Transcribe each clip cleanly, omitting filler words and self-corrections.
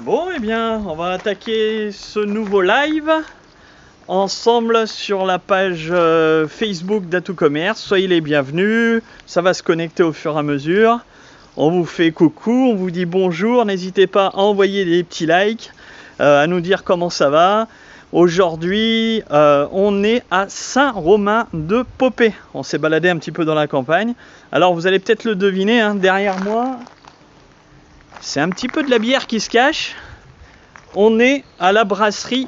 Bon, eh bien, on va attaquer ce nouveau live ensemble sur la page Facebook d'Atout Commerce. Soyez les bienvenus, ça va se connecter au fur et à mesure. On vous fait coucou, on vous dit bonjour, n'hésitez pas à envoyer des petits likes, à nous dire comment ça va. Aujourd'hui, on est à Saint-Romain-de-Popé. On s'est baladé un petit peu dans la campagne. Alors vous allez peut-être le deviner, hein, derrière moi, c'est un petit peu de la bière qui se cache. On est à la brasserie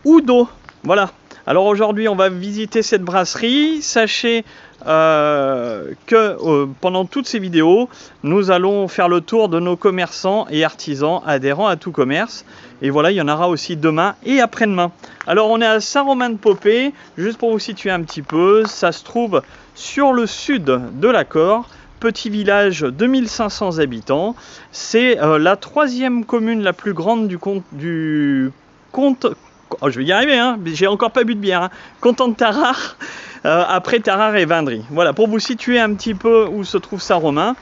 Oudot. Voilà. Alors aujourd'hui, on va visiter cette brasserie. Sachez que pendant toutes ces vidéos, nous allons faire le tour de nos commerçants et artisans adhérents à Tout Commerce. Et voilà, il y en aura aussi demain et après-demain. Alors on est à Saint-Romain-de-Popé. Juste pour vous situer un petit peu, ça se trouve sur le sud de l'Accord. Petit village de 1500 habitants. C'est la troisième commune la plus grande du comte. Oh, je vais y arriver, hein, j'ai encore pas bu de bière. Hein. Content de Tarare, après Tarare et Vindry. Voilà, pour vous situer un petit peu où se trouve Saint-Romain.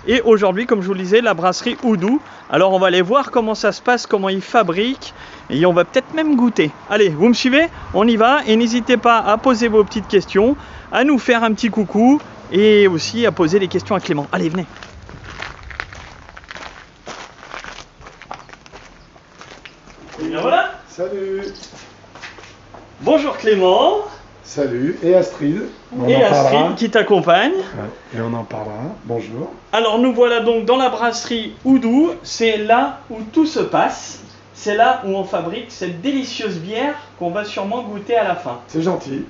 Et aujourd'hui, comme je vous le disais, la brasserie Oudot. Alors on va aller voir comment ça se passe, comment ils fabriquent. Et on va peut-être même goûter. Allez, vous me suivez? On y va. Et n'hésitez pas à poser vos petites questions, à nous faire un petit coucou. Et aussi à poser des questions à Clément. Allez, venez. Et bien voilà. Salut. Bonjour Clément. Salut. Et Astrid. Et Astrid qui t'accompagne. Ouais, et on en parlera. Bonjour. Alors nous voilà donc dans la brasserie Oudot. C'est là où tout se passe. C'est là où on fabrique cette délicieuse bière qu'on va sûrement goûter à la fin. C'est gentil.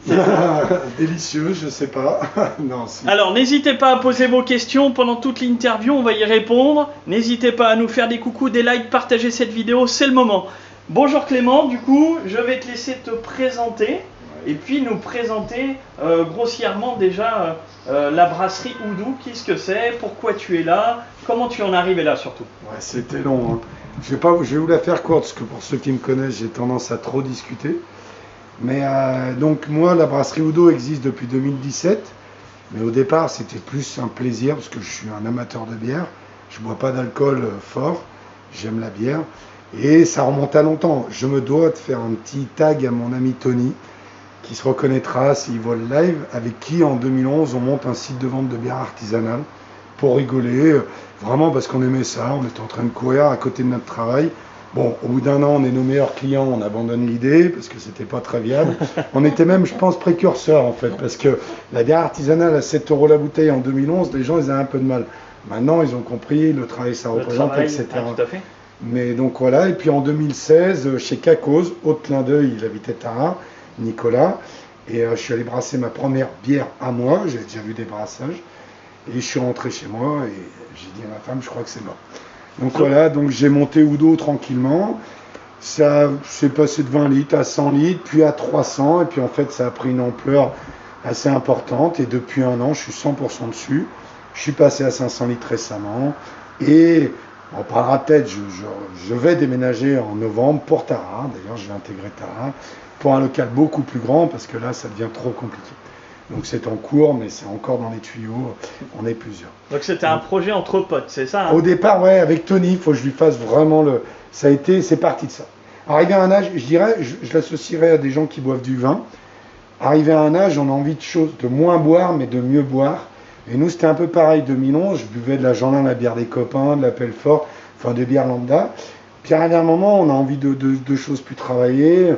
Délicieux, je sais pas. Non, si. Alors n'hésitez pas à poser vos questions pendant toute l'interview, on va y répondre. N'hésitez pas à nous faire des coucous, des likes, partager cette vidéo, c'est le moment. Bonjour Clément, du coup, je vais te laisser te présenter et puis nous présenter grossièrement déjà la brasserie Oudot. Qu'est-ce que c'est? Pourquoi tu es là? Comment tu en es arrivé là surtout? Ouais, c'était long. Hein. Je vais vous la faire courte, parce que pour ceux qui me connaissent, j'ai tendance à trop discuter. Mais donc moi, la brasserie Oudot existe depuis 2017. Mais au départ, c'était plus un plaisir, parce que je suis un amateur de bière. Je ne bois pas d'alcool fort, j'aime la bière. Et ça remonte à longtemps. Je me dois de faire un petit tag à mon ami Tony, qui se reconnaîtra s'il voit le live, avec qui en 2011, on monte un site de vente de bière artisanale. Pour rigoler, vraiment parce qu'on aimait ça, on était en train de courir à côté de notre travail. Bon, au bout d'un an, on est nos meilleurs clients, on abandonne l'idée parce que c'était pas très viable. On était même, je pense, précurseurs en fait, parce que la bière artisanale à 7 € la bouteille en 2011, les gens ils avaient un peu de mal. Maintenant, ils ont compris le travail que ça représente, etc. Ah, tout à fait. Mais donc voilà, et puis en 2016, chez Cacose, autre clin d'œil, il habitait Tarare, Nicolas, et je suis allé brasser ma première bière à moi, j'ai déjà vu des brassages. Et je suis rentré chez moi et j'ai dit à ma femme, je crois que c'est mort. Donc voilà, donc j'ai monté Oudot tranquillement. Ça s'est passé de 20 litres à 100 litres, puis à 300. Et puis en fait, ça a pris une ampleur assez importante. Et depuis un an, je suis 100% dessus. Je suis passé à 500 litres récemment. Et on parlera peut-être, je vais déménager en novembre pour Tarare. D'ailleurs, je vais intégrer Tarare pour un local beaucoup plus grand parce que là, ça devient trop compliqué. Donc c'est en cours, mais c'est encore dans les tuyaux, on est plusieurs. Donc c'était un projet entre potes, c'est ça hein? Au départ, ouais, avec Tony, il faut que je lui fasse vraiment le... c'est parti de ça. Arrivé à un âge, je dirais, je l'associerais à des gens qui boivent du vin. Arrivé à un âge, on a envie de moins boire, mais de mieux boire. Et nous, c'était un peu pareil, 2011, je buvais de la Jeanlin, la bière des copains, de la Pelfort, enfin de bière lambda. Puis arrivé à un moment, on a envie de choses plus travaillées.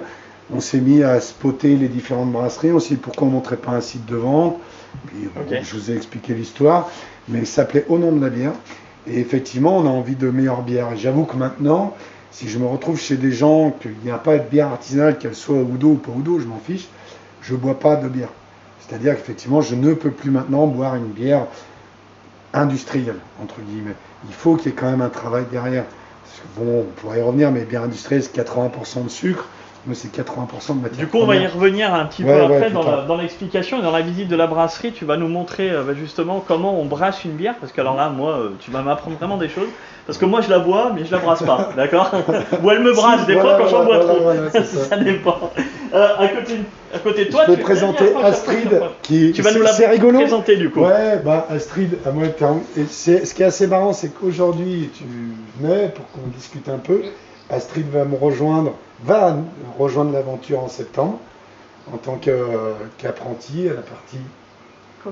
On s'est mis à spotter les différentes brasseries. On s'est dit pourquoi on ne montrait pas un site de vente. Puis, bon, je vous ai expliqué l'histoire. Mais il s'appelait Au nom de la bière. Et effectivement, on a envie de meilleures bières. Et j'avoue que maintenant, si je me retrouve chez des gens qu'il n'y a pas de bière artisanale, qu'elle soit Oudot ou pas Oudot, je m'en fiche, je ne bois pas de bière. C'est-à-dire qu'effectivement, je ne peux plus maintenant boire une bière industrielle, entre guillemets. Il faut qu'il y ait quand même un travail derrière. Parce que, bon, on pourrait y revenir, mais bière industrielle, c'est 80% de sucre. Mais c'est 80% de matière. Du coup, on va y revenir un petit peu après dans l'explication et dans la visite de la brasserie. Tu vas nous montrer justement comment on brasse une bière. Parce que alors là, moi, tu vas m'apprendre vraiment des choses. Parce que moi, je la bois, mais je la brasse pas. D'accord? Ou elle me brasse des fois quand j'en bois trop. Ça dépend. À côté de toi, je vais présenter Astrid. Tu vas nous la présenter du coup. Ouais, bah Astrid, à moi, ce qui est assez marrant, c'est qu'aujourd'hui, tu venais pour qu'on discute un peu. Astrid va rejoindre l'aventure en septembre en tant qu'apprenti à la partie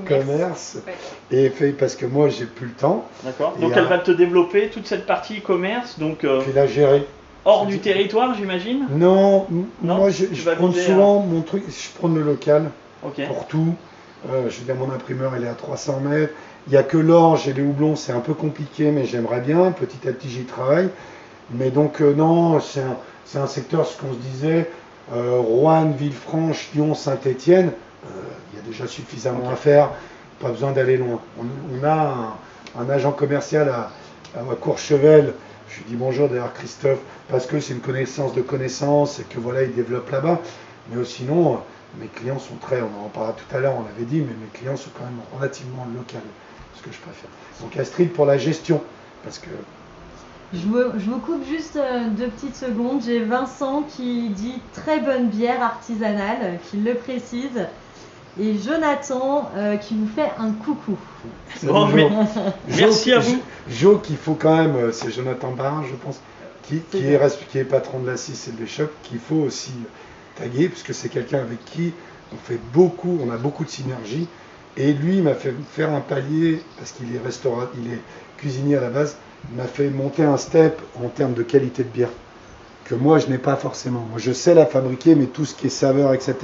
commerce. Ouais. Et parce que moi j'ai plus le temps. D'accord. Et Donc elle va te développer toute cette partie e-commerce, donc puis la gérer. hors du territoire, j'imagine. Non, Non, moi tu vas je prends viser, souvent mon truc, je prends le local Ok. pour tout. Je veux dire, mon imprimeur il est à 300 mètres. Il n'y a que l'orge et les houblons, c'est un peu compliqué, mais j'aimerais bien. Petit à petit, j'y travaille. Mais donc, non, c'est un secteur, ce qu'on se disait, Roanne, Villefranche, Lyon, Saint-Étienne, il y a déjà suffisamment à faire, pas besoin d'aller loin. On a un agent commercial à Courchevel, je lui dis bonjour d'ailleurs Christophe, parce que c'est une connaissance de connaissances et que voilà, il développe là-bas. Mais sinon, mes clients sont on en parlera tout à l'heure, on l'avait dit, mais mes clients sont quand même relativement locaux, ce que je préfère. Donc Astrid pour la gestion, parce que... Je vous coupe juste 2 petites secondes. J'ai Vincent qui dit très bonne bière artisanale, qui le précise. Et Jonathan qui vous fait un coucou. Bon, mais merci à vous. Jo qu'il faut quand même, c'est Jonathan Barin, je pense, qui est patron de la 6 et de l'Échoppe, qu'il faut aussi taguer, puisque c'est quelqu'un avec qui on a beaucoup de synergie. Et lui, il m'a fait faire un palier, parce qu'il est il est cuisinier à la base, il m'a fait monter un step en termes de qualité de bière, que moi je n'ai pas forcément. Moi je sais la fabriquer, mais tout ce qui est saveur, etc.,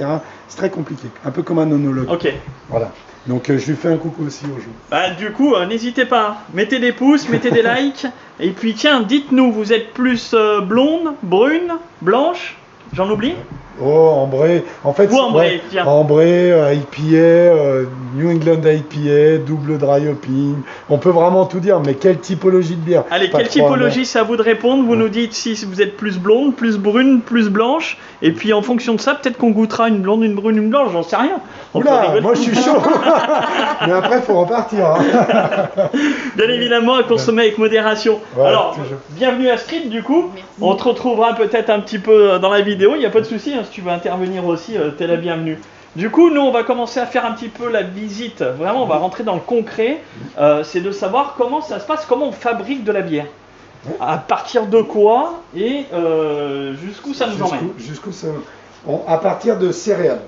c'est très compliqué, un peu comme un onologue. Ok. Voilà. Donc je lui fais un coucou aussi aux gens. Bah, du coup, n'hésitez pas, mettez des pouces, mettez des likes. Et puis tiens, dites-nous, vous êtes plus blonde, brune, blanche? J'en oublie? Oh, ambré. En fait, Ou ambré, tiens. Ambré, IPA, New England IPA, double dry hopping. On peut vraiment tout dire, mais quelle typologie de bière? Allez, Pas quelle trop typologie, c'est à vous de répondre. Vous nous dites si vous êtes plus blonde, plus brune, plus blanche. Et puis en fonction de ça, peut-être qu'on goûtera une blonde, une brune, une blanche, j'en sais rien. On peut Oula, rigoler. moi je suis chaud. Mais après, il faut repartir. Hein. Bien évidemment, à consommer avec modération. Ouais, Alors, toujours. bienvenue Astrid, du coup. Merci. On te retrouvera peut-être un petit peu dans la vidéo, il n'y a pas de souci, hein, si tu veux intervenir aussi, t'es la bienvenue. Du coup, nous, on va commencer à faire un petit peu la visite. Vraiment, on va rentrer dans le concret. C'est de savoir comment ça se passe, comment on fabrique de la bière. À partir de quoi et jusqu'où ça nous emmène. Jusqu'où ça à partir de céréales.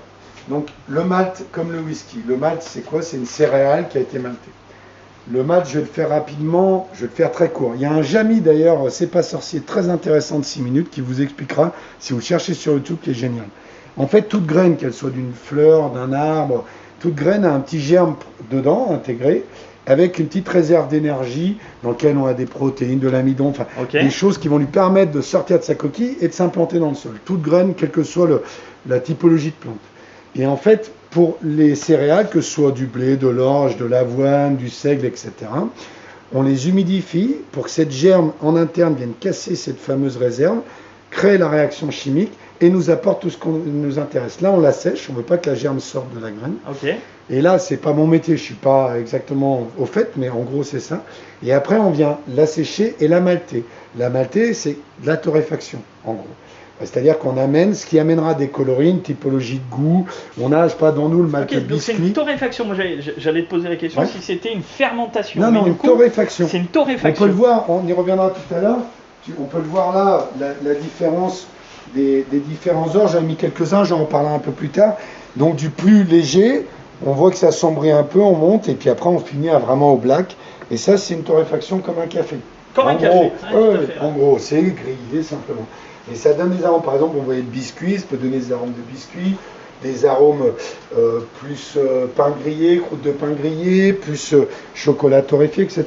Donc, le malt, comme le whisky. Le malt, c'est quoi? C'est une céréale qui a été maltée. Le malt, je vais le faire rapidement, je vais le faire très court. Il y a un Jamy d'ailleurs, c'est pas sorcier, très intéressant de 6 minutes, qui vous expliquera, si vous cherchez sur YouTube, qui est génial. En fait, toute graine, qu'elle soit d'une fleur, d'un arbre, toute graine a un petit germe dedans, intégré, avec une petite réserve d'énergie dans laquelle on a des protéines, de l'amidon, enfin des choses qui vont lui permettre de sortir de sa coquille et de s'implanter dans le sol. Toute graine, quelle que soit la typologie de plante. Et en fait, pour les céréales, que ce soit du blé, de l'orge, de l'avoine, du seigle, etc., on les humidifie pour que cette germe en interne vienne casser cette fameuse réserve, crée la réaction chimique et nous apporte tout ce qu'on nous intéresse. Là, on la sèche, on ne veut pas que la germe sorte de la graine. Et là, c'est pas mon métier, je suis pas exactement au fait, mais en gros, c'est ça. Et après, on vient la sécher et la malter. La malter, c'est de la torréfaction, en gros. C'est-à-dire qu'on amène ce qui amènera des coloris, une typologie de goût. On a, je sais pas, dans nous, le malt biscuit. Donc c'est une torréfaction. Moi, j'allais te poser la question si c'était une fermentation. Non, une torréfaction. C'est une torréfaction. On peut le voir, on y reviendra tout à l'heure. On peut le voir là, la différence des différents orges. J'en ai mis quelques-uns, j'en reparlerai un peu plus tard. Donc du plus léger, on voit que ça assombrit un peu, on monte, et puis après on finit à vraiment au black. Et ça, c'est une torréfaction comme un café. Comme un café. En gros, c'est grillé simplement. Et ça donne des arômes. Par exemple, on voyait le biscuit, ça peut donner des arômes de biscuit, des arômes plus pain grillé, croûte de pain grillé, plus chocolat torréfié, etc.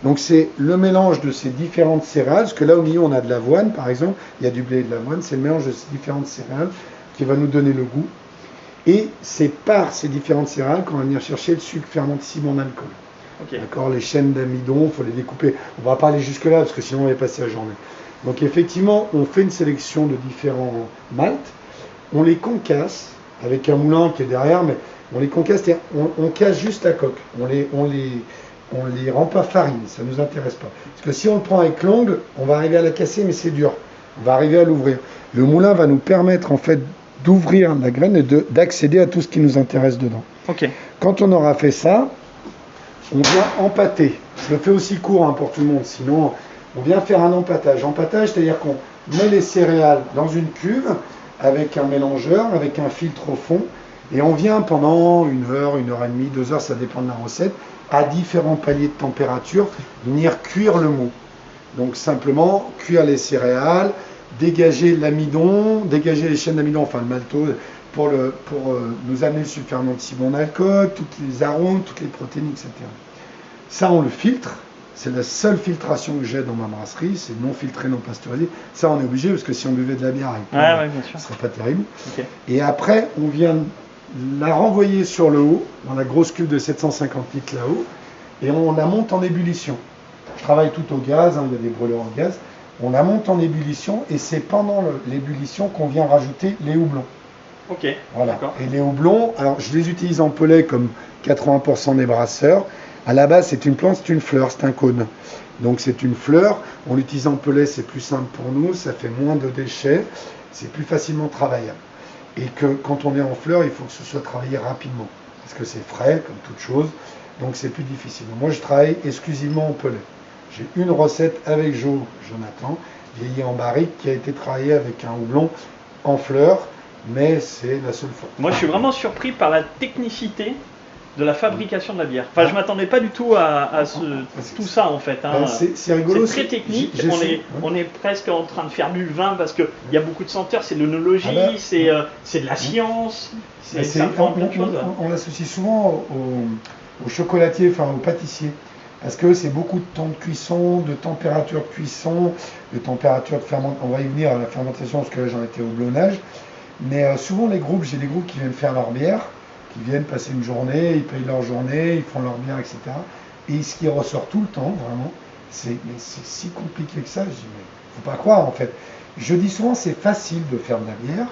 Donc c'est le mélange de ces différentes céréales, parce que là au milieu on a de l'avoine par exemple, il y a du blé et de l'avoine, c'est le mélange de ces différentes céréales qui va nous donner le goût. Et c'est par ces différentes céréales qu'on va venir chercher le sucre fermentissime en alcool. D'accord, les chaînes d'amidon, il faut les découper. On va pas aller jusque là parce que sinon on va y passer la journée. Donc effectivement, on fait une sélection de différents maltes, on les concasse avec un moulin qui est derrière, mais on les concasse, on casse juste la coque, on les rend pas farine, ça nous intéresse pas. Parce que si on le prend avec l'ongle, on va arriver à la casser, mais c'est dur. On va arriver à l'ouvrir. Le moulin va nous permettre en fait d'ouvrir la graine et d'accéder à tout ce qui nous intéresse dedans. Quand on aura fait ça, on vient empâter. Je le fais aussi court pour tout le monde, sinon on vient faire un empâtage. Empâtage, c'est-à-dire qu'on met les céréales dans une cuve avec un mélangeur, avec un filtre au fond, et on vient pendant 1 heure, 1 heure et demie, 2 heures, ça dépend de la recette, à différents paliers de température, venir cuire le mou. Donc simplement cuire les céréales, dégager l'amidon, dégager les chaînes d'amidon, enfin le maltose, pour nous amener le sucre fermenté si bon alcool, tous les arômes, toutes les protéines, etc. Ça, on le filtre. C'est la seule filtration que j'ai dans ma brasserie, c'est non filtré, non pasteurisé. Ça, on est obligé, parce que si on buvait de la bière, ce ne serait pas terrible. Okay. Et après, on vient la renvoyer sur le haut, dans la grosse cuve de 750 litres là-haut, et on la monte en ébullition. Je travaille tout au gaz, il y a des brûleurs au gaz. On la monte en ébullition, et c'est pendant l'ébullition qu'on vient rajouter les houblons. Ok, voilà. Et les houblons, alors je les utilise en pellet comme 80% des brasseurs. À la base, c'est une plante, c'est une fleur, c'est un cône. Donc c'est une fleur, on l'utilise en pellet, c'est plus simple pour nous, ça fait moins de déchets, c'est plus facilement travaillable. Et que quand on est en fleur, il faut que ce soit travaillé rapidement, parce que c'est frais, comme toute chose, donc c'est plus difficile. Moi, je travaille exclusivement en pellet. J'ai une recette avec Jonathan, vieilli en barrique, qui a été travaillée avec un houblon en fleur, mais c'est la seule fois. Moi, je suis vraiment surpris par la technicité de la fabrication de la bière. Enfin, je m'attendais pas du tout à tout ça en fait. Hein. C'est rigolo. C'est très technique. On est presque en train de faire du vin parce qu'il y a beaucoup de senteurs. C'est de l'œnologie, c'est de la science. Ça prend plein de choses. On l'associe souvent au chocolatier, enfin au pâtissier. Parce que c'est beaucoup de temps de cuisson, de température de cuisson, de température de fermentation. On va y venir à la fermentation parce que là j'en étais au houblonnage. Mais souvent j'ai des groupes qui viennent faire leur bière, qui viennent passer une journée, ils payent leur journée, ils font leur bière, etc. Et ce qui ressort tout le temps, vraiment, c'est si compliqué que ça. Je dis, mais faut pas croire en fait. Je dis souvent, c'est facile de faire de la bière,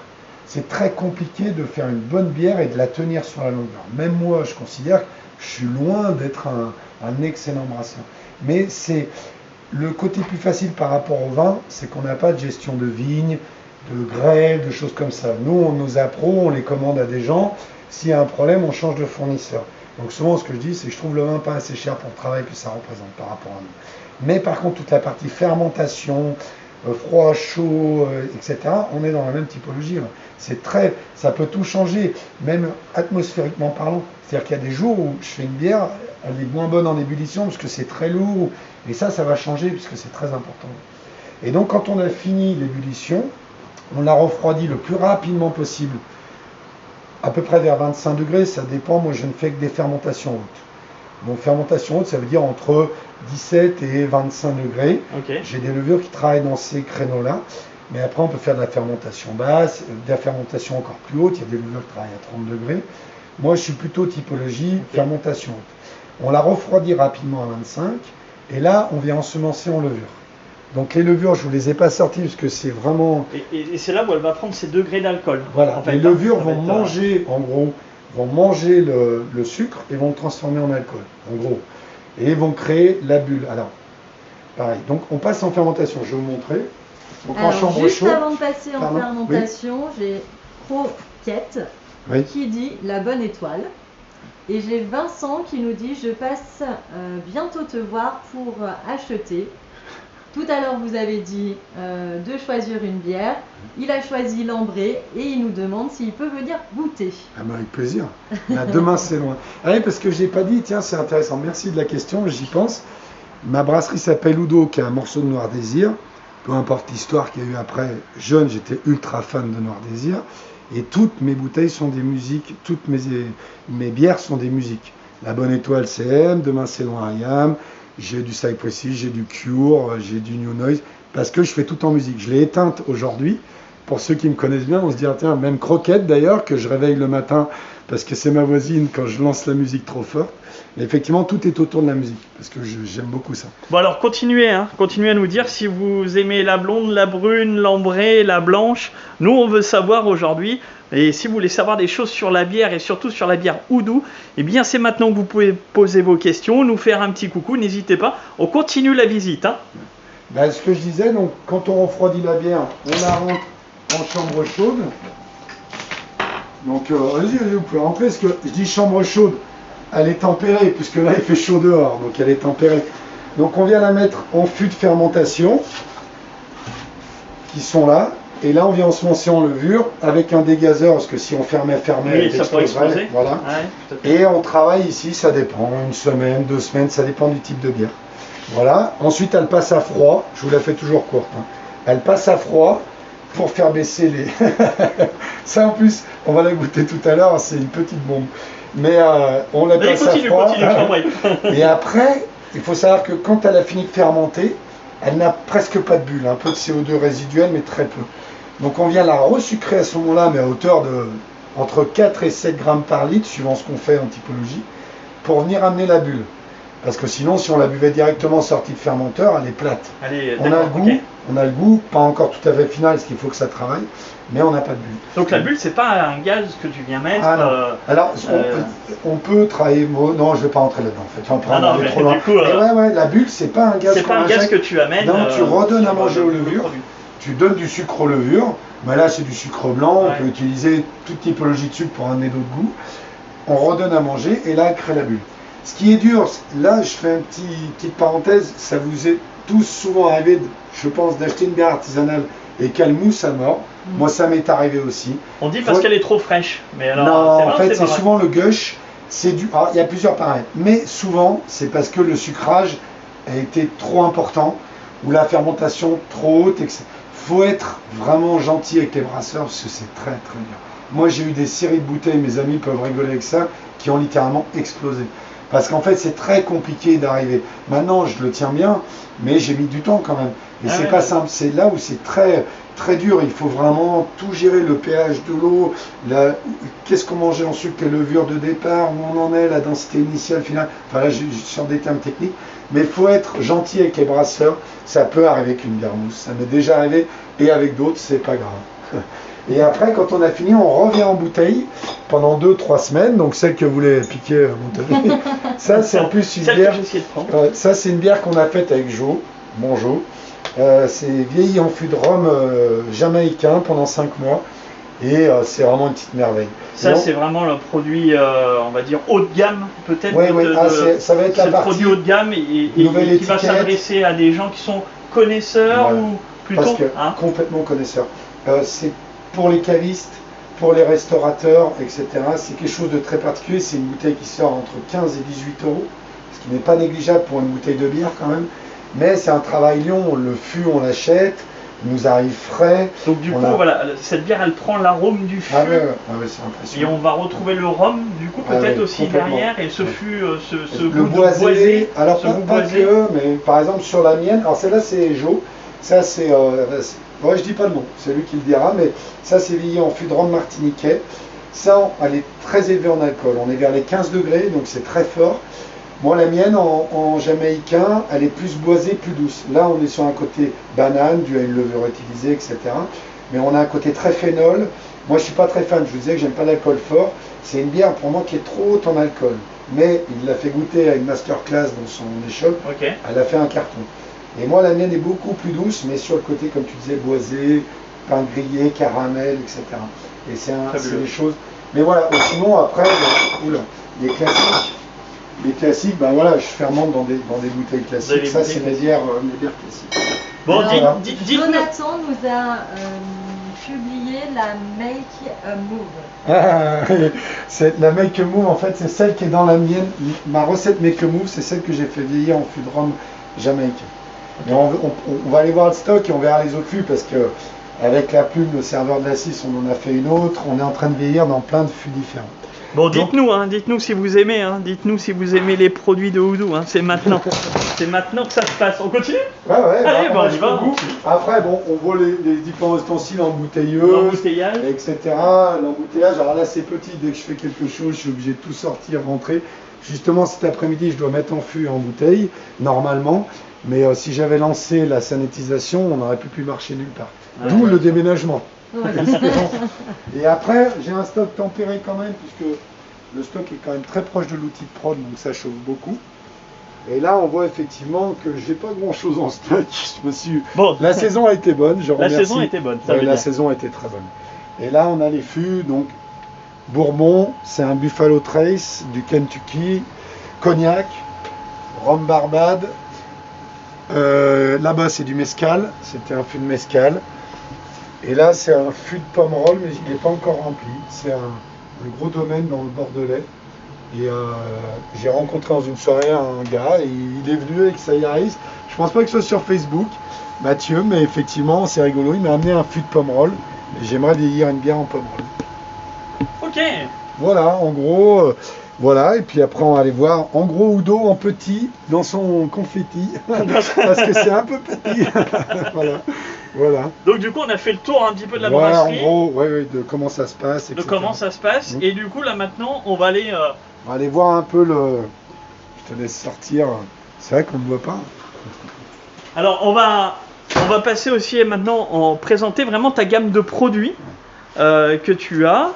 c'est très compliqué de faire une bonne bière et de la tenir sur la longueur. Même moi, je considère que je suis loin d'être un excellent brasseur. Mais c'est le côté plus facile par rapport au vin, c'est qu'on n'a pas de gestion de vigne, de grêle, de choses comme ça. Nous, nos appros, on les commande à des gens. S'il y a un problème, on change de fournisseur. Donc souvent, ce que je dis, c'est que je trouve le vin pas assez cher pour le travail que ça représente par rapport à nous. Mais par contre, toute la partie fermentation, froid, chaud, etc., on est dans la même typologie. Ça peut tout changer, même atmosphériquement parlant. C'est-à-dire qu'il y a des jours où je fais une bière, elle est moins bonne en ébullition parce que c'est très lourd. Et ça va changer puisque c'est très important. Et donc, quand on a fini l'ébullition, on la refroidit le plus rapidement possible, à peu près vers 25 degrés, ça dépend, moi je ne fais que des fermentations hautes. Donc fermentation haute, ça veut dire entre 17 et 25 degrés. Okay. J'ai des levures qui travaillent dans ces créneaux-là, mais après on peut faire de la fermentation basse, de la fermentation encore plus haute, il y a des levures qui travaillent à 30 degrés. Moi je suis plutôt typologie fermentation haute. On la refroidit rapidement à 25, et là on vient ensemencer en levure. Donc les levures, je ne vous les ai pas sorties parce que c'est vraiment... Et c'est là où elle va prendre ses degrés d'alcool. Voilà, en fait, les levures vont manger, en gros, le sucre et vont le transformer en alcool, en gros. Et vont créer la bulle. Alors, pareil, donc on passe en fermentation, je vais vous montrer. Donc alors, en chambre juste chaude... avant de passer en fermentation, j'ai Croquette qui dit la bonne étoile. Et j'ai Vincent qui nous dit, je passe bientôt te voir pour acheter. Tout à l'heure, vous avez dit de choisir une bière. Il a choisi l'ambré et il nous demande s'il peut venir goûter. Ah ben avec plaisir. Là, demain, c'est loin. Ah oui, parce que je n'ai pas dit, tiens, c'est intéressant. Merci de la question, j'y pense. Ma brasserie s'appelle Udo, qui est un morceau de Noir Désir. Peu importe l'histoire qu'il y a eu après. Jeune, j'étais ultra fan de Noir Désir. Et toutes mes bouteilles sont des musiques. Toutes mes bières sont des musiques. La Bonne Étoile, c'est M. Demain, c'est loin, I Am. J'ai du Cypress, j'ai du Cure, j'ai du New Noise, parce que je fais tout en musique. Je l'ai éteinte aujourd'hui. Pour ceux qui me connaissent bien, on se dit, ah, tiens, même Croquette d'ailleurs, que je réveille le matin, parce que c'est ma voisine quand je lance la musique trop forte. Mais effectivement, tout est autour de la musique, parce que j'aime beaucoup ça. Bon alors, continuez à nous dire si vous aimez la blonde, la brune, l'ambrée, la blanche. Nous, on veut savoir aujourd'hui. Et si vous voulez savoir des choses sur la bière et surtout sur la bière Oudou, eh bien c'est maintenant que vous pouvez poser vos questions, nous faire un petit coucou, n'hésitez pas. On continue la visite. Hein. Ben, ce que je disais, donc, quand on refroidit la bière, on la rentre en chambre chaude. Donc allez-y, vous pouvez rentrer, parce que je dis chambre chaude, elle est tempérée, puisque là il fait chaud dehors, donc elle est tempérée. Donc on vient la mettre en fût de fermentation. qui sont là. Et là, on vient ensemencer en levure avec un dégazeur, parce que si on fermait, oui, ça pourrait exploser. Voilà. Ouais, et on travaille ici, ça dépend, 1 semaine, 2 semaines, ça dépend du type de bière. Voilà. Ensuite, elle passe à froid. Je vous la fais toujours courte. Hein. Elle passe à froid pour faire baisser les... Ça, en plus, on va la goûter tout à l'heure, c'est une petite bombe. Mais on la passe à froid. Et après, il faut savoir que quand elle a fini de fermenter, elle n'a presque pas de bulles, un peu de CO2 résiduel, mais très peu. Donc on vient la resucrer à ce moment-là, mais à hauteur de entre 4 et 7 grammes par litre, suivant ce qu'on fait en typologie, pour venir amener la bulle. Parce que sinon, si on la buvait directement sortie de fermenteur, elle est plate. On a le goût, on a le goût, pas encore tout à fait final, parce qu'il faut que ça travaille, mais on n'a pas de bulle. Donc la bulle, c'est pas un gaz que tu viens mettre. Ah, non. Alors, on peut travailler. Non, je ne vais pas rentrer là-dedans. En fait, on prend trop loin. Ouais, la bulle, c'est pas un gaz. C'est pas un gaz que tu amènes. Non, tu redonnes à manger aux levures. Tu donnes du sucre aux levures. Mais là, c'est du sucre blanc. On peut utiliser toute typologie de sucre pour amener d'autres goûts. On redonne à manger et là, elle crée la bulle. Ce qui est dur, là, je fais une petite parenthèse. Ça vous est tous souvent arrivé, je pense, d'acheter une bière artisanale et qu'elle mousse à mort. Moi, ça m'est arrivé aussi. On dit parce qu'elle est trop fraîche. Mais alors, non, en fait, c'est souvent le gush. Il y a plusieurs paramètres. Mais souvent, c'est parce que le sucrage a été trop important ou la fermentation trop haute. Il faut être vraiment gentil avec les brasseurs parce que c'est très, très dur. Moi, j'ai eu des séries de bouteilles, mes amis peuvent rigoler avec ça, qui ont littéralement explosé. Parce qu'en fait, c'est très compliqué d'arriver. Maintenant, je le tiens bien, mais j'ai mis du temps quand même. Et c'est pas simple. C'est là où c'est très, très dur. Il faut vraiment tout gérer, le pH de l'eau, qu'est-ce qu'on mangeait ensuite, les levures de départ, où on en est, la densité initiale, finale. Enfin là, je sors des termes techniques. Mais il faut être gentil avec les brasseurs. Ça peut arriver qu'une bière mousse. Ça m'est déjà arrivé. Et avec d'autres, c'est pas grave. Et après, quand on a fini, on revient en bouteille pendant 2-3 semaines. Donc celle que vous voulez piquer, Montagne. Ça, c'est en plus une bière. Ça, c'est une bière qu'on a faite avec Jo. Bon Jo. C'est vieilli en fût de rhum jamaïcain pendant 5 mois. Et c'est vraiment une petite merveille. Ça, c'est vraiment le produit, on va dire, haut de gamme, peut-être. Oui, ça va être la partie. Produit haut de gamme et qui va s'adresser à des gens qui sont connaisseurs ou plutôt. Parce que, complètement connaisseurs. C'est pour les cavistes, pour les restaurateurs, etc. C'est quelque chose de très particulier. C'est une bouteille qui sort entre 15 et 18 euros, ce qui n'est pas négligeable pour une bouteille de bière quand même. Mais c'est un travail long. Le fût, on l'achète. Il nous arrive frais. Donc du coup, voilà, cette bière, elle prend l'arôme du fût. C'est impressionnant. Et on va retrouver le rhum, du coup, peut-être aussi derrière, et ce fût, ce goût boisé. Alors pas que, mais par exemple sur la mienne, alors celle-là c'est Jo, ça c'est, ouais, je dis pas le nom, c'est lui qui le dira, mais ça c'est vieilli en fût de rhum martiniquais. Ça, elle est très élevée en alcool. On est vers les 15 degrés, donc c'est très fort. Moi, la mienne, en jamaïcain, elle est plus boisée, plus douce. Là, on est sur un côté banane, dû à une levure utilisée, etc. Mais on a un côté très phénol. Moi, je ne suis pas très fan. Je vous disais que j'aime pas l'alcool fort. C'est une bière, pour moi, qui est trop haute en alcool. Mais il l'a fait goûter à une masterclass dans son échoppe. Elle a fait un carton. Et moi, la mienne est beaucoup plus douce, mais sur le côté, comme tu disais, boisé, pain grillé, caramel, etc. Et c'est des choses... Mais voilà, sinon, après, les classiques... Les classiques, ben voilà, je fermente dans des bouteilles classiques. Ça, c'est mes bières classiques. Bon, Jonathan nous a publié la Make a Move. La Make a Move, en fait, c'est celle qui est dans la mienne. Ma recette Make a Move, c'est celle que j'ai fait vieillir en fût de rhum jamaïcain. Mais on va aller voir le stock et on verra les autres fûts parce que avec la pub, le serveur de la 6, on en a fait une autre. On est en train de vieillir dans plein de fûts différents. Bon, dites-nous si vous aimez, dites-nous si vous aimez les produits de Houdou, c'est maintenant. C'est maintenant que ça se passe. On continue ? Ouais, allez, on y va. Après, bon, on voit les différents ustensiles embouteilleuses, etc. L'embouteillage, alors là c'est petit, dès que je fais quelque chose, je suis obligé de tout sortir, rentrer. Justement, cet après-midi, je dois mettre en fût et en bouteille, normalement. Mais si j'avais lancé la sanitisation, on n'aurait plus pu marcher nulle part. D'où le déménagement. Et après, j'ai un stock tempéré quand même, puisque le stock est quand même très proche de l'outil de prod, donc ça chauffe beaucoup. Et là, on voit effectivement que j'ai pas grand-chose en stock. La saison a été bonne, je remercie. La saison a été bonne, ça veut dire. La saison a été très bonne. Et là, on a les fûts, donc Bourbon, c'est un Buffalo Trace, du Kentucky, Cognac, Rhum Barbade. Là-bas, c'est du Mezcal, c'était un fût de Mezcal. Et là, c'est un fût de Pomerol, mais il n'est pas encore rempli. C'est un gros domaine dans le Bordelais. Et j'ai rencontré dans une soirée un gars, et il est venu avec sa Yaris. Je pense pas que ce soit sur Facebook, Mathieu, mais effectivement, c'est rigolo. Il m'a amené un fût de Pomerol, et j'aimerais vieillir une bière en Pomerol. Ok. Voilà, en gros, voilà. Et puis après, on va aller voir en gros Udo en petit dans son confetti, parce que c'est un peu petit. Voilà. Donc du coup, on a fait le tour un petit peu de la Voilà, brasserie. en gros, de comment ça se passe, De etc. comment ça se passe. Et du coup, là maintenant, on va aller... On va aller voir un peu le... Je te laisse sortir. C'est vrai qu'on ne voit pas. Alors, on va passer aussi maintenant en présenter vraiment ta gamme de produits que tu as.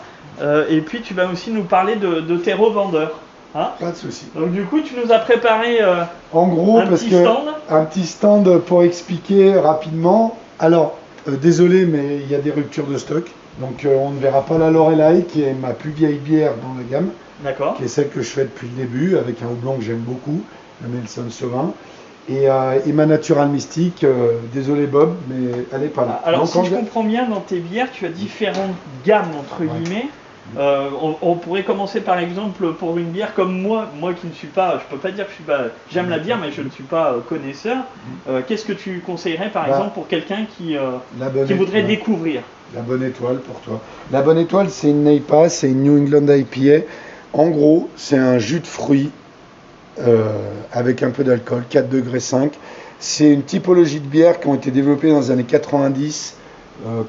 Et puis, tu vas aussi nous parler de tes revendeurs. Hein. Pas de souci. Donc, du coup, tu nous as préparé En gros, un petit stand. Un petit stand pour expliquer rapidement. Alors, désolé, mais il y a des ruptures de stock. Donc, on ne verra pas la Lorelai, qui est ma plus vieille bière dans la gamme. D'accord. Qui est celle que je fais depuis le début, avec un houblon que j'aime beaucoup, le Nelson Sauvin. Et ma Natural Mystique, désolé Bob, mais elle n'est pas là. Alors, donc, si je comprends bien, dans tes bières, tu as différentes gammes, entre guillemets. On pourrait commencer par exemple pour une bière comme moi qui ne suis pas, je peux pas dire que je suis pas, j'aime la bière mais je ne suis pas connaisseur. Qu'est-ce que tu conseillerais par exemple pour quelqu'un qui voudrait découvrir? La Bonne Étoile pour toi. La Bonne Étoile, c'est une NEIPA, c'est une New England IPA. En gros, c'est un jus de fruits avec un peu d'alcool, 4,5 degrés. C'est une typologie de bières qui ont été développées dans les années 90,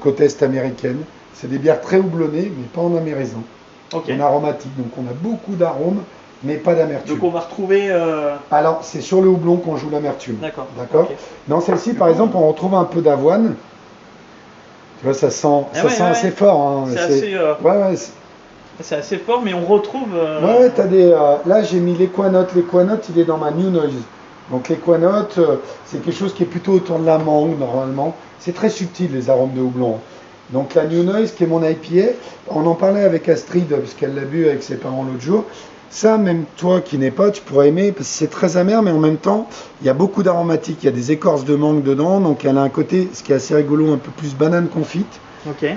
côte est américaine. C'est des bières très houblonnées, mais pas en amérisant. Okay. En aromatique, donc on a beaucoup d'arômes, mais pas d'amertume. Donc on va retrouver... Alors, c'est sur le houblon qu'on joue l'amertume. D'accord. Okay. Dans celle-ci, par exemple, on retrouve un peu d'avoine. Tu vois, ça sent, assez fort. Hein. C'est assez... c'est assez fort, mais on retrouve... Ouais, t'as des... là, j'ai mis l'Equanote. L'Equanote, il est dans ma New Noise. Donc l'Equanote, c'est quelque chose qui est plutôt autour de la mangue, normalement. C'est très subtil, les arômes de houblon. Donc la New Noise, qui est mon IPA, on en parlait avec Astrid, parce qu'elle l'a bu avec ses parents l'autre jour. Ça, même toi qui n'es pas, tu pourrais aimer, parce que c'est très amer, mais en même temps, il y a beaucoup d'aromatiques. Il y a des écorces de mangue dedans, donc elle a un côté, ce qui est assez rigolo, un peu plus banane confite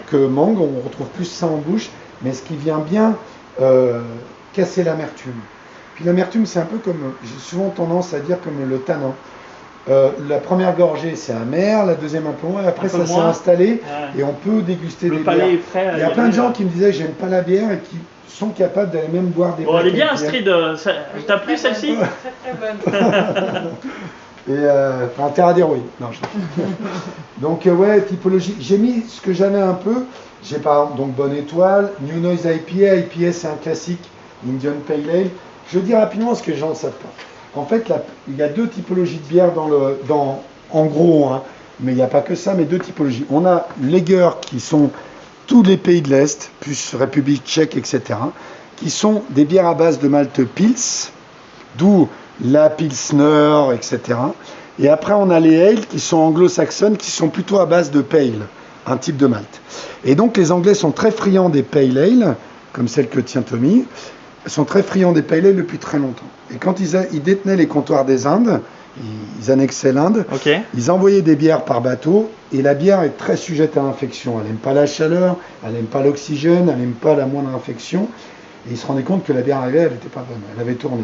que mangue. On retrouve plus ça en bouche, mais ce qui vient bien casser l'amertume. Puis l'amertume, c'est un peu comme, j'ai souvent tendance à dire comme le tanin. La première gorgée, c'est amer, la deuxième un peu moins, et après ça s'est installé, et on peut déguster des bières. Frais, il y a plein de gens qui me disaient j'aime pas la bière et qui sont capables d'aller même boire des bières. Bon, elle est bien, Astrid, t'as plu celle-ci? Très très bonne. Et terre à dire oui. Non, donc ouais, typologie. J'ai mis ce que j'avais un peu. J'ai par exemple donc Bonne Étoile, New Noise IPA. IPA, c'est un classique Indian Pale Ale. Je dis rapidement ce que les gens ne savent pas. En fait, il y a deux typologies de bières en gros, hein, mais il n'y a pas que ça, mais deux typologies. On a Lager, qui sont tous les pays de l'Est, plus République tchèque, etc., qui sont des bières à base de malt Pils, d'où la Pilsner, etc. Et après, on a les ales qui sont anglo-saxonnes, qui sont plutôt à base de pale, un type de malt. Et donc, les Anglais sont très friands des pale ale, comme celle que tient Tommy, sont très friands des pale ale depuis très longtemps. Et quand ils détenaient les comptoirs des Indes, ils annexaient l'Inde, ils envoyaient des bières par bateau, et la bière est très sujette à l'infection. Elle n'aime pas la chaleur, elle n'aime pas l'oxygène, elle n'aime pas la moindre infection. Et ils se rendaient compte que la bière arrivée, elle n'était pas bonne, elle avait tourné.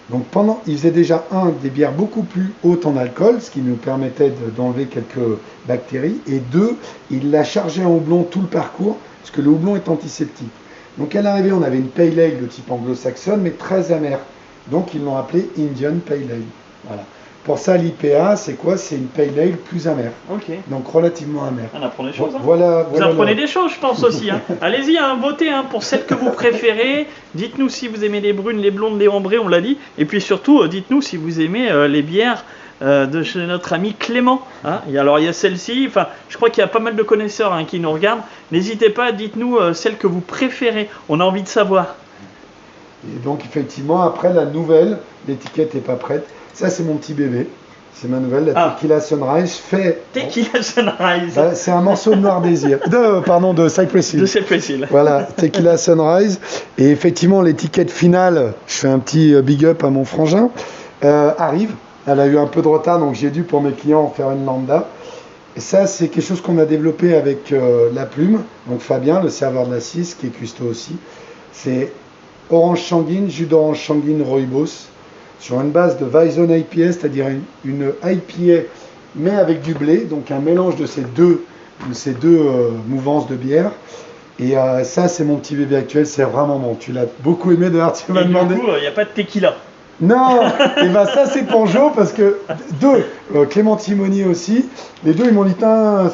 Donc ils faisaient déjà des bières beaucoup plus hautes en alcool, ce qui nous permettait d'enlever quelques bactéries, et deux, ils la chargeaient en houblon tout le parcours, parce que le houblon est antiseptique. Donc à l'arrivée, on avait une pale ale de type anglo-saxonne, mais très amère. Donc ils l'ont appelée Indian Pale Ale. Voilà. Pour ça, l'IPA, c'est quoi? C'est une pale ale plus amère. Donc relativement amère. On apprend des choses. Hein. Vous apprenez des choses, je pense aussi. Hein. Allez-y, hein, votez pour celle que vous préférez. Dites-nous si vous aimez les brunes, les blondes, les ambrées, on l'a dit. Et puis surtout, dites-nous si vous aimez les bières de chez notre ami Clément. Hein. Et alors, il y a celle-ci. Je crois qu'il y a pas mal de connaisseurs qui nous regardent. N'hésitez pas, dites-nous celle que vous préférez. On a envie de savoir. Et donc, effectivement, après la nouvelle, l'étiquette n'est pas prête. Ça, c'est mon petit bébé. C'est ma nouvelle, la Tequila Sunrise. Tequila Sunrise. Bah, c'est un morceau de Noir Désir. De Cypress Hill. De Cypress Hill. Voilà, Tequila Sunrise. Et effectivement, l'étiquette finale, je fais un petit big up à mon frangin, arrive. Elle a eu un peu de retard, donc j'ai dû pour mes clients en faire une lambda. Et ça, c'est quelque chose qu'on a développé avec La Plume, donc Fabien, le serveur de la 6, qui est cuistot aussi. C'est orange sanguine, jus d'orange sanguine rooibos, sur une base de Weizen IPA, c'est-à-dire une IPA, mais avec du blé, donc un mélange de ces deux mouvances de bière. Et ça, c'est mon petit bébé actuel, c'est vraiment bon. Tu l'as beaucoup aimé d'ailleurs, tu m'as demandé. Du coup, il n'y a pas de tequila. Non, et ben ça c'est pour Jo parce que Clément Timonier aussi, les deux ils m'ont dit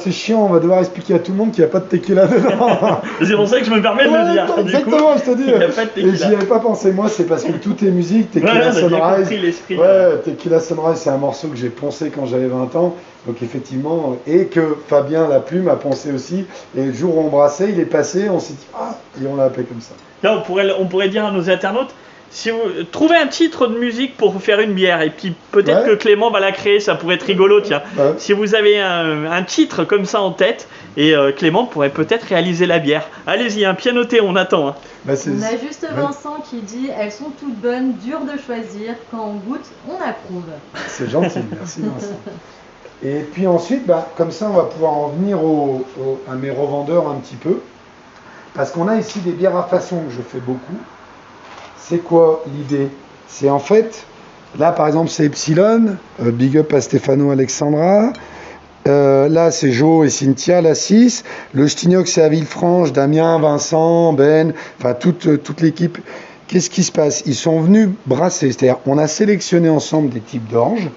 c'est chiant, on va devoir expliquer à tout le monde qu'il n'y a pas de tequila dedans. C'est pour ça que je me permets de le dire. Exactement, je te dis. Il n'y a pas de tequila. Et j'y avais pas pensé, moi c'est parce que tout est musique, Tequila Sunrise. L'esprit, ouais, Tequila Sunrise c'est un morceau que j'ai poncé quand j'avais 20 ans, donc effectivement, et que Fabien La Plume a poncé aussi, et le jour où on embrassait, il est passé, on s'est dit et on l'a appelé comme ça. Là on pourrait dire à nos internautes, si vous trouvez un titre de musique pour vous faire une bière, et puis peut-être que Clément va la créer, ça pourrait être rigolo, tiens. Ouais. Si vous avez un titre comme ça en tête, et Clément pourrait peut-être réaliser la bière. Allez-y, un pianoté, on attend. Hein. Bah on a juste Vincent qui dit « Elles sont toutes bonnes, dures de choisir, quand on goûte, on approuve ». C'est gentil, merci Vincent. Et puis ensuite, comme ça, on va pouvoir en venir à mes revendeurs un petit peu. Parce qu'on a ici des bières à façon que je fais beaucoup. C'est quoi l'idée? C'est en fait, là par exemple c'est Epsilon, big up à Stéphano Alexandra, là c'est Jo et Cynthia, la 6, le Stignox c'est à Villefranche, Damien, Vincent, Ben, enfin toute l'équipe. Qu'est-ce qui se passe? Ils sont venus brasser, c'est-à-dire on a sélectionné ensemble des types d'orge,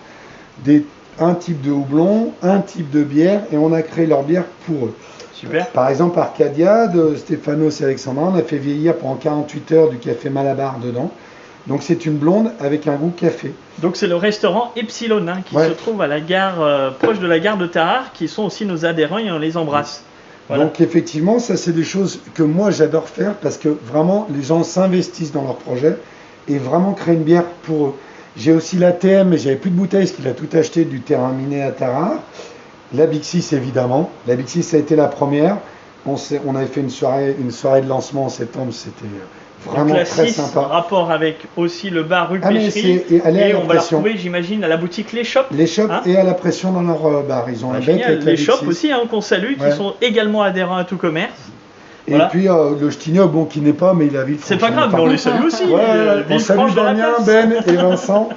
un type de houblon, un type de bière, et on a créé leur bière pour eux. Super. Par exemple, Arcadia de Stéphanos et Alexandra, on a fait vieillir pendant 48 heures du café Malabar dedans. Donc c'est une blonde avec un goût café. Donc c'est le restaurant Epsilon qui se trouve à la gare, proche de la gare de Tarare, qui sont aussi nos adhérents et on les embrasse. Voilà. Donc effectivement, ça c'est des choses que moi j'adore faire parce que vraiment les gens s'investissent dans leur projet et vraiment créer une bière pour eux. J'ai aussi l'ATM, mais j'avais plus de bouteilles parce qu'il a tout acheté du terrain miné à Tarare. La Big Six évidemment, la Big Six ça a été la première, on avait fait une soirée de lancement en septembre, c'était vraiment donc, la très 6, sympa. Rapport avec aussi le bar rue Pêcherie, et on va la retrouver j'imagine à la boutique Les Shops. Les Shops et à la pression dans leur bar, ils ont un bec avec Les Shops aussi qu'on salue, qui sont également adhérents à Tout Commerce. Et puis le Stignoc, qui n'est pas, mais il a vite. C'est pas grave, mais on les salue aussi. On salue Damien, Ben et Vincent.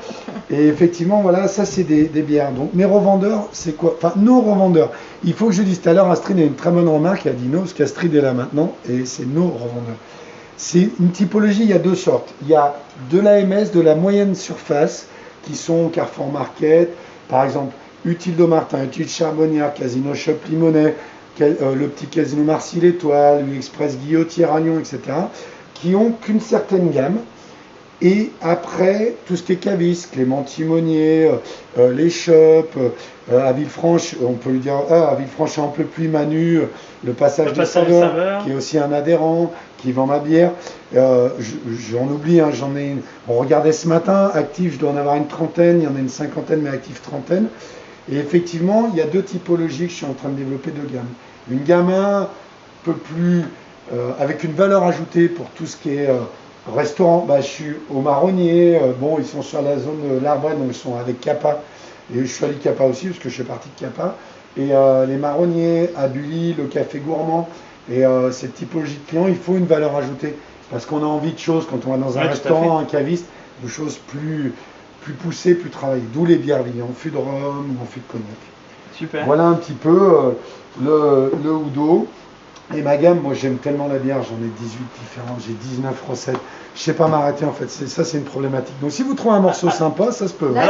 Et effectivement, voilà, ça c'est des bières. Donc mes revendeurs, c'est quoi? Enfin, nos revendeurs. Il faut que je dise tout à l'heure, Astrid a une très bonne remarque, elle a dit non, parce qu'Astrid est là maintenant, et c'est nos revendeurs. C'est une typologie, il y a deux sortes. Il y a de l'AMS, de la moyenne surface, qui sont Carrefour Market, par exemple, Utile de Martin, Utile Charbonnière, Casino Shop Limonest, le petit Casino Marcy l'Étoile, l'Express Guillotière Agnon, etc., qui ont qu'une certaine gamme. Et après, tout ce qui est caviste, Clément Timonier, les shops, à Villefranche, on peut lui dire, à Villefranche un peu plus Manu, le passage des saveurs, qui est aussi un adhérent, qui vend ma bière. J'en oublie, j'en ai une. On regardait ce matin, actif, je dois en avoir une trentaine, il y en a une cinquantaine, mais actif trentaine. Et effectivement, il y a deux typologies que je suis en train de développer, deux gammes. Une gamme un peu plus, avec une valeur ajoutée pour tout ce qui est restaurant. Je suis au Marronnier, ils sont sur la zone de l'Arbrette, donc ils sont avec Kappa. Et je suis allé Kappa aussi, parce que je fais partie de Kappa. Et les Marronniers, à Bully, le Café Gourmand. Et cette typologie de clients, il faut une valeur ajoutée. Parce qu'on a envie de choses, quand on va dans un restaurant, un caviste, de choses plus poussées, plus travaillées. D'où les bières en fût de rhum ou en fût de cognac. Super. Voilà un petit peu le Udo. Et ma gamme, moi j'aime tellement la bière, j'en ai 18 différentes, j'ai 19 recettes. Je sais pas m'arrêter en fait, ça c'est une problématique. Donc si vous trouvez un morceau sympa, ça se peut. Là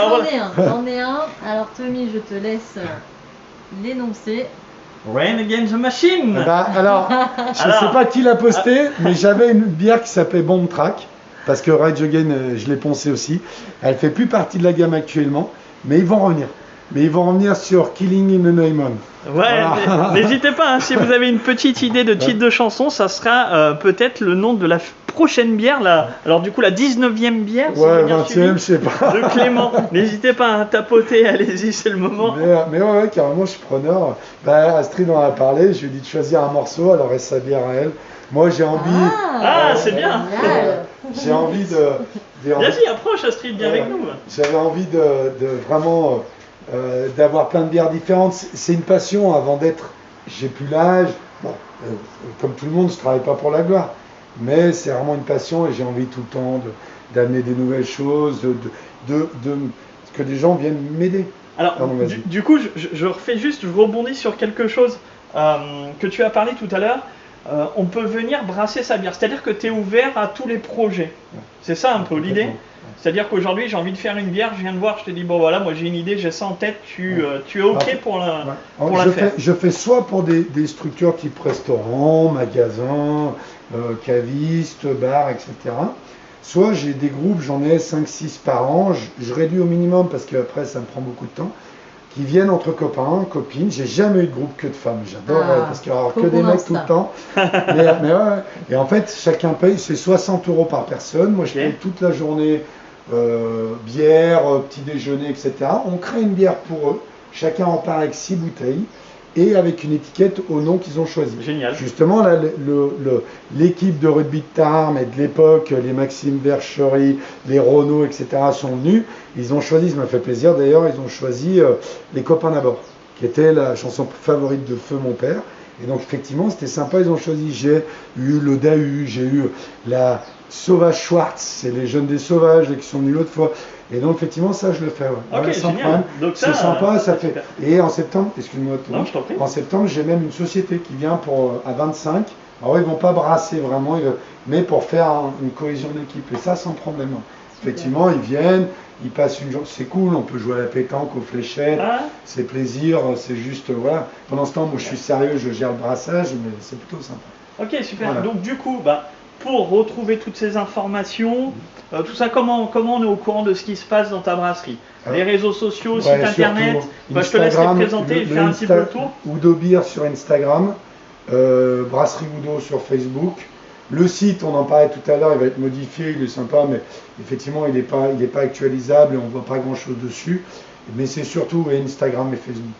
j'en ai un. Alors Tommy, je te laisse l'énoncer. Rain Against the Machine. Alors, je ne sais pas qui l'a posté, mais j'avais une bière qui s'appelait Bomb Track, parce que Rage Again, je l'ai poncé aussi. Elle fait plus partie de la gamme actuellement, mais ils vont revenir. Mais ils vont revenir sur Killing in the Name On. Ouais, voilà. N'hésitez pas, si vous avez une petite idée de titre de chanson, ça sera peut-être le nom de la prochaine bière. Alors du coup, la 19e bière, ouais, 20e, je sais pas. De Clément. N'hésitez pas à tapoter, allez-y, c'est le moment. Mais ouais, carrément, je suis preneur. Astrid en a parlé, je lui ai dit de choisir un morceau, alors elle sa bière à elle. Moi, j'ai envie... c'est bien. J'ai envie de... Vas-y, approche Astrid, viens avec nous. J'avais envie de vraiment... d'avoir plein de bières différentes. C'est une passion avant d'être... J'ai plus l'âge. Bon, comme tout le monde, je ne travaille pas pour la gloire. Mais c'est vraiment une passion et j'ai envie tout le temps d'amener des nouvelles choses, que des gens viennent m'aider. Alors, du coup, je rebondis sur quelque chose que tu as parlé tout à l'heure. On peut venir brasser sa bière, c'est-à-dire que tu es ouvert à tous les projets. C'est ça un peu l'idée. C'est-à-dire qu'aujourd'hui j'ai envie de faire une bière, je viens de voir, je te dis bon voilà, moi j'ai une idée, j'ai ça en tête, tu es ok pour la faire. Je fais soit pour des structures type restaurant, magasin, caviste, bar, etc. Soit j'ai des groupes, j'en ai 5-6 par an, je réduis au minimum parce qu'après ça me prend beaucoup de temps, qui viennent entre copains, copines. J'ai jamais eu de groupe que de femmes, j'adore parce qu'il y aura que des mecs tout le temps. mais ouais. Et en fait, chacun paye, c'est 60 € par personne. Moi je paye toute la journée, bière, petit déjeuner, etc. On crée une bière pour eux, chacun en part avec 6 bouteilles. Et avec une étiquette au nom qu'ils ont choisi. Génial. Justement, là, l'équipe de rugby de Tarbes et de l'époque, les Maxime Verchery, les Renault, etc. sont venus. Ils ont choisi, ça m'a fait plaisir d'ailleurs, ils ont choisi Les Copains d'abord, qui était la chanson favorite de Feu mon père. Et donc effectivement, c'était sympa, ils ont choisi. J'ai eu le Dahu, j'ai eu la Sauvage Schwartz, c'est les jeunes des Sauvages qui sont venus l'autre fois. Et donc effectivement ça je le fais. Ouais. Ok, génial. C'est sympa, ça fait. Et en septembre, excuse-moi, en septembre j'ai même une société qui vient à 25. Alors ils vont pas brasser vraiment, mais pour faire une cohésion d'équipe. Et ça sans problème. Effectivement, ils viennent, ils passent une journée, c'est cool, on peut jouer à la pétanque, aux fléchettes, c'est plaisir, c'est juste voilà. Pendant ce temps, moi je suis sérieux, je gère le brassage, mais c'est plutôt sympa. Ok, super. Voilà. Donc du coup, pour retrouver toutes ces informations, tout ça, comment on est au courant de ce qui se passe dans ta brasserie? Les réseaux sociaux, site internet, je te laisse les présenter et faire un petit peu le tour. Udo Beer sur Instagram, Brasserie Udo sur Facebook. Le site, on en parlait tout à l'heure, il va être modifié, il est sympa, mais effectivement, il n'est pas actualisable et on ne voit pas grand-chose dessus. Mais c'est surtout Instagram et Facebook,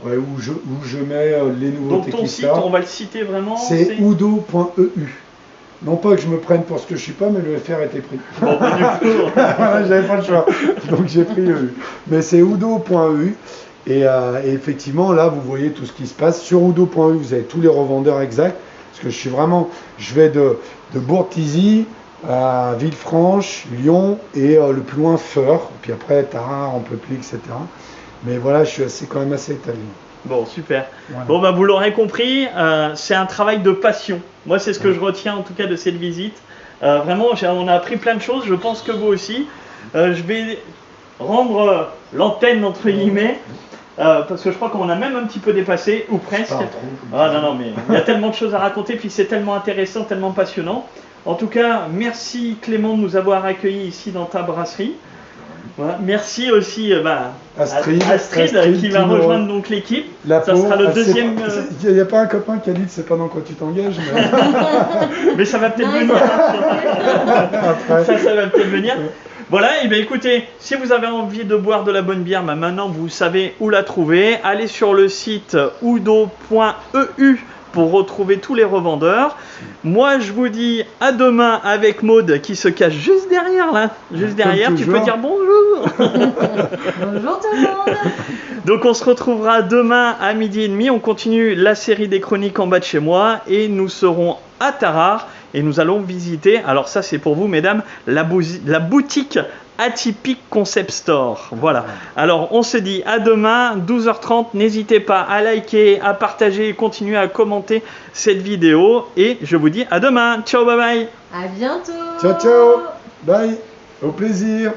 où je mets les nouveautés qui sortent. Donc ton site, on va le citer vraiment. C'est udo.eu. Non pas que je me prenne pour ce que je suis pas, mais le FR était pris. Bon, du coup, j'avais pas le choix. Donc j'ai pris EU. Mais c'est udo.eu. Et effectivement, là, vous voyez tout ce qui se passe. Sur udo.eu, vous avez tous les revendeurs exacts. Parce que je vais de Bourg-Tizy à Villefranche, Lyon et le plus loin, Feur. Puis après, Tarare, Amplepuis, etc. Mais voilà, je suis quand même assez étalé. Bon, super. Voilà. Bon, vous l'aurez compris, c'est un travail de passion. Moi, c'est ce que je retiens en tout cas de cette visite. Vraiment, on a appris plein de choses, je pense que vous aussi. Je vais rendre l'antenne, entre guillemets, parce que je crois qu'on a même un petit peu dépassé, ou presque. Non, mais il y a tellement de choses à raconter, puis c'est tellement intéressant, tellement passionnant. En tout cas, merci Clément de nous avoir accueillis ici dans ta brasserie. Voilà. Merci aussi Astrid qui va rejoindre donc l'équipe. Ça sera le deuxième. Il n'y a pas un copain qui a dit que c'est pas dans quoi tu t'engages. Mais, mais ça va peut-être venir. ça va peut-être venir. Voilà, et bien écoutez, si vous avez envie de boire de la bonne bière, maintenant vous savez où la trouver. Allez sur le site udo.eu pour retrouver tous les revendeurs. Moi, je vous dis à demain avec Maud qui se cache juste derrière là. Juste derrière, tu peux dire bonjour. Bonjour tout le monde. Donc on se retrouvera demain à 12h30. On continue la série des chroniques en bas de chez moi et nous serons à Tarare et nous allons visiter, alors ça c'est pour vous mesdames, la boutique Atypique Concept Store. Voilà. Alors on se dit à demain 12h30. N'hésitez pas à liker, à partager et continuer à commenter cette vidéo. Et je vous dis à demain. Ciao, bye bye. À bientôt. Ciao, ciao. Bye. Au plaisir.